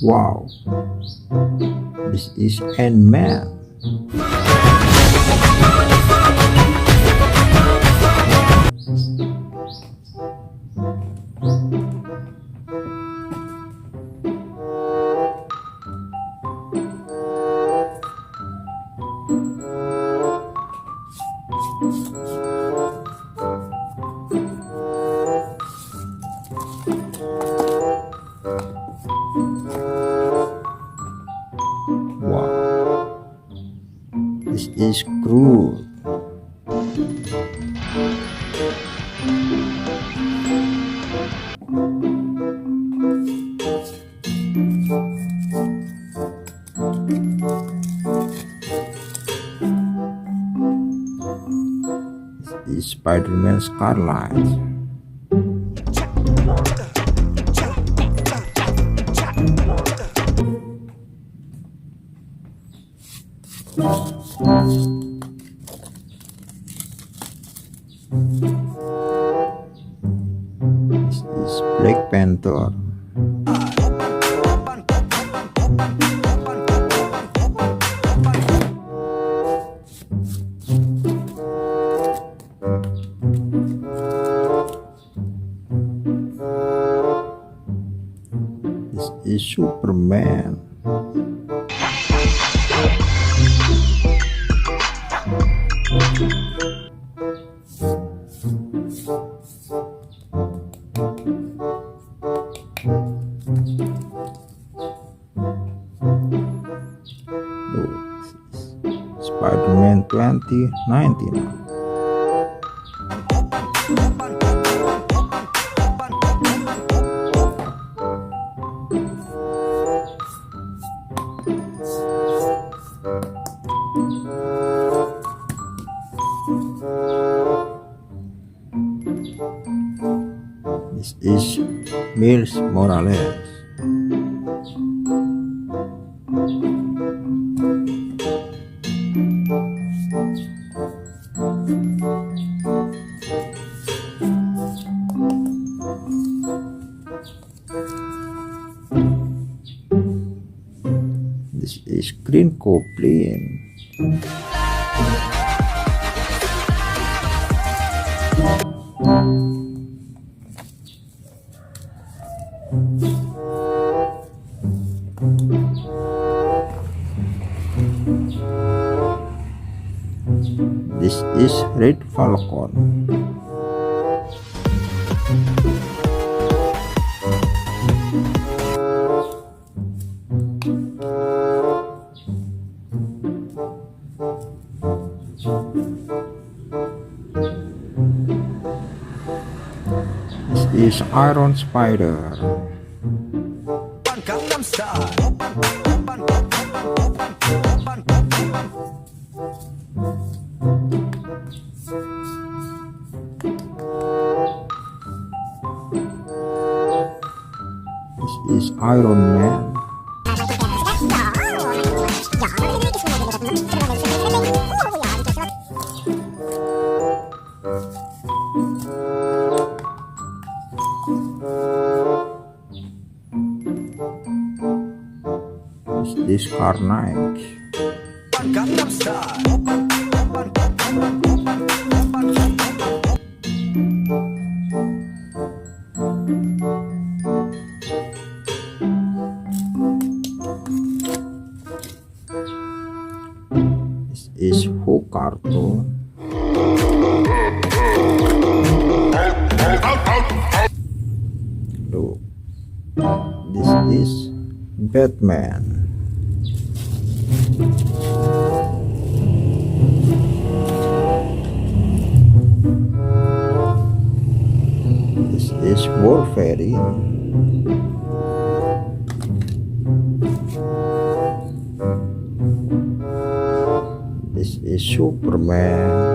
Wow, this is Ant-Man. Wow, this is Groot. This is Spider-Man Scarlet. This is Black Panther. This is Superman. Spider-Man 2019. This is Miles Morales. This is Green Goblin. This is Red Falcon. This is Iron Spider. This is Iron Man. This is Carnage. This is Hulk cartoon. Look, this is Batman. This is Wolverine. This is Superman.